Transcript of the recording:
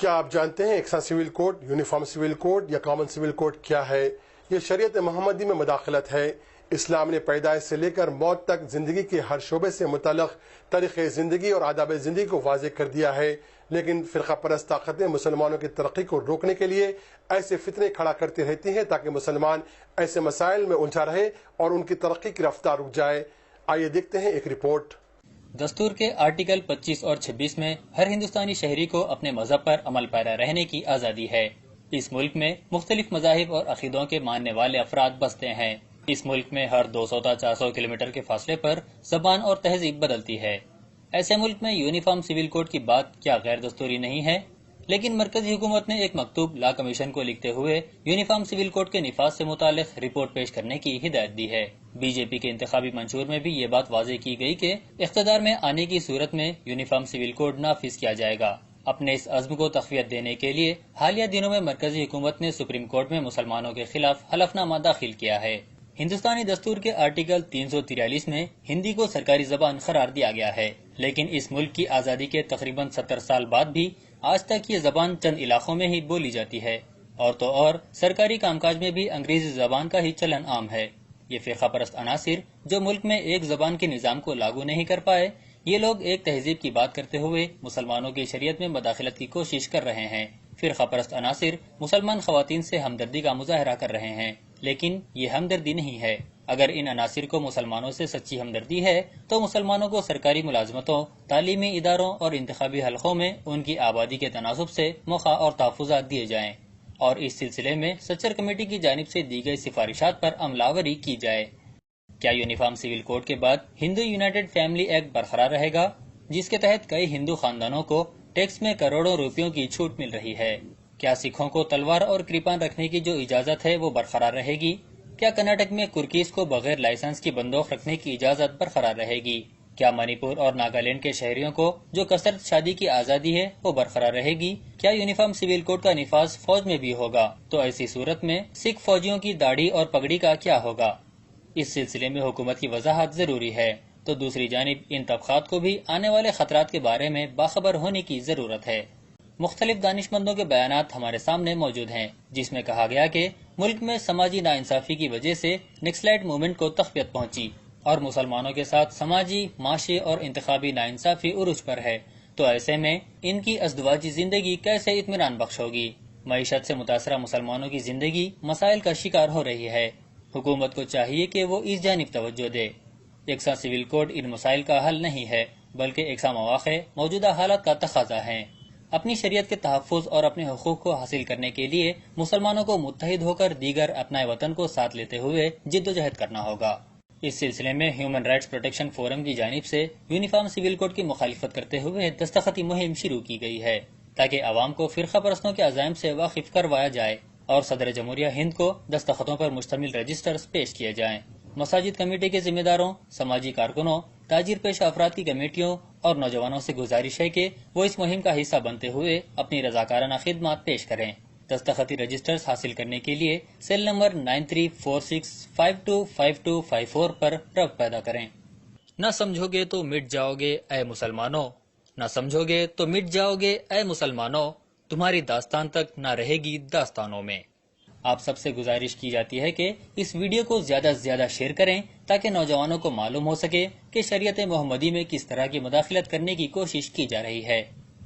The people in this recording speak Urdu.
کیا آپ جانتے ہیں یکساں civil code, uniform civil code یا کامن سول کوڈ کیا ہے؟ یہ شریعت محمدی میں مداخلت ہے۔ اسلام نے پیدائش سے لے کر موت تک زندگی کے ہر شعبے سے متعلق طریقے زندگی اور آداب زندگی کو واضح کر دیا ہے، لیکن فرقہ پرست طاقتیں مسلمانوں کی ترقی کو روکنے کے لیے ایسے فتنے کھڑا کرتی رہتی ہیں تاکہ مسلمان ایسے مسائل میں الجھا رہے اور ان کی ترقی کی رفتار رک جائے۔ آئیے دیکھتے ہیں ایک رپورٹ۔ دستور کے آرٹیکل 25 اور 26 میں ہر ہندوستانی شہری کو اپنے مذہب پر عمل پیرا رہنے کی آزادی ہے۔ اس ملک میں مختلف مذاہب اور عقیدوں کے ماننے والے افراد بستے ہیں۔ اس ملک میں ہر 200 تا 400 کلومیٹر کے فاصلے پر زبان اور تہذیب بدلتی ہے۔ ایسے ملک میں یونیفارم سول کوڈ کی بات کیا غیر دستوری نہیں ہے؟ لیکن مرکزی حکومت نے ایک مکتوب لا کمیشن کو لکھتے ہوئے یونیفارم سول کوڈ کے نفاذ سے متعلق رپورٹ پیش کرنے کی ہدایت دی ہے۔ بی جے پی کے انتخابی منشور میں بھی یہ بات واضح کی گئی کہ اقتدار میں آنے کی صورت میں یونیفارم سول کوڈ نافذ کیا جائے گا۔ اپنے اس عزم کو تقویت دینے کے لیے حالیہ دنوں میں مرکزی حکومت نے سپریم کورٹ میں مسلمانوں کے خلاف حلف نامہ داخل کیا ہے۔ ہندوستانی دستور کے آرٹیکل 343 میں ہندی کو سرکاری زبان قرار دیا گیا ہے، لیکن اس ملک کی آزادی کے تقریباً 70 سال بعد بھی آج تک یہ زبان چند علاقوں میں ہی بولی جاتی ہے، اور تو اور سرکاری کام کاج میں بھی انگریزی زبان کا ہی چلن عام ہے۔ یہ فرقہ پرست عناصر جو ملک میں ایک زبان کے نظام کو لاگو نہیں کر پائے، یہ لوگ ایک تہذیب کی بات کرتے ہوئے مسلمانوں کی شریعت میں مداخلت کی کوشش کر رہے ہیں۔ فرقہ پرست عناصر مسلمان خواتین سے ہمدردی کا مظاہرہ کر رہے ہیں، لیکن یہ ہمدردی نہیں ہے۔ اگر ان عناصر کو مسلمانوں سے سچی ہمدردی ہے تو مسلمانوں کو سرکاری ملازمتوں، تعلیمی اداروں اور انتخابی حلقوں میں ان کی آبادی کے تناسب سے موقع اور تحفظات دیے جائیں، اور اس سلسلے میں سچر کمیٹی کی جانب سے دی گئی سفارشات پر عمل آوری کی جائے۔ کیا یونیفارم سول کوڈ کے بعد ہندو یونائٹڈ فیملی ایکٹ برقرار رہے گا، جس کے تحت کئی ہندو خاندانوں کو ٹیکس میں کروڑوں روپیوں کی چھوٹ مل رہی ہے؟ کیا سکھوں کو تلوار اور کرپان رکھنے کی جو اجازت ہے وہ برقرار رہے گی؟ کیا کرناٹک میں کرکیز کو بغیر لائسنس کی بندوق رکھنے کی اجازت برقرار رہے گی؟ کیا منی پور اور ناگالینڈ کے شہریوں کو جو کثرت شادی کی آزادی ہے وہ برقرار رہے گی؟ کیا یونیفارم سول کوڈ کا نفاذ فوج میں بھی ہوگا؟ تو ایسی صورت میں سکھ فوجیوں کی داڑھی اور پگڑی کا کیا ہوگا؟ اس سلسلے میں حکومت کی وضاحت ضروری ہے۔ تو دوسری جانب ان طبقات کو بھی آنے والے خطرات کے بارے میں باخبر ہونے کی ضرورت ہے۔ مختلف دانشمندوں کے بیانات ہمارے سامنے موجود ہیں، جس میں کہا گیا کہ ملک میں سماجی ناانصافی کی وجہ سے نکسلائٹ موومنٹ کو تقویت پہنچی اور مسلمانوں کے ساتھ سماجی، معاشی اور انتخابی ناانصافی عروج پر ہے، تو ایسے میں ان کی ازدواجی زندگی کیسے اطمینان بخش ہوگی؟ معیشت سے متاثرہ مسلمانوں کی زندگی مسائل کا شکار ہو رہی ہے۔ حکومت کو چاہیے کہ وہ اس جانب توجہ دے۔ یکساں سول کوڈ ان مسائل کا حل نہیں ہے، بلکہ یکساں مواقع موجودہ حالات کا تقاضا ہے۔ اپنی شریعت کے تحفظ اور اپنے حقوق کو حاصل کرنے کے لیے مسلمانوں کو متحد ہو کر دیگر اپنائے وطن کو ساتھ لیتے ہوئے جدوجہد کرنا ہوگا۔ اس سلسلے میں ہیومن رائٹس پروٹیکشن فورم کی جانب سے یونیفارم سول کوڈ کی مخالفت کرتے ہوئے دستخطی مہم شروع کی گئی ہے، تاکہ عوام کو فرقہ پرستوں کے عزائم سے واقف کروایا جائے اور صدر جمہوریہ ہند کو دستخطوں پر مشتمل رجسٹرز پیش کیے جائیں۔ مساجد کمیٹی کے ذمہ داروں، سماجی کارکنوں، تاجر پیشہ افراد کی کمیٹیوں اور نوجوانوں سے گزارش ہے کہ وہ اس مہم کا حصہ بنتے ہوئے اپنی رضاکارانہ خدمات پیش کریں۔ دستخطی رجسٹرز حاصل کرنے کے لیے سیل نمبر 9346525254 پر رابطہ پیدا کریں۔ نہ سمجھو گے تو مٹ جاؤ گے اے مسلمانوں، نہ سمجھو گے تو مٹ جاؤ گے اے مسلمانوں، تمہاری داستان تک نہ رہے گی داستانوں میں۔ آپ سب سے گزارش کی جاتی ہے کہ اس ویڈیو کو زیادہ سے زیادہ شیئر کریں تاکہ نوجوانوں کو معلوم ہو سکے کہ شریعت محمدی میں کس طرح کی مداخلت کرنے کی کوشش کی جا رہی ہے۔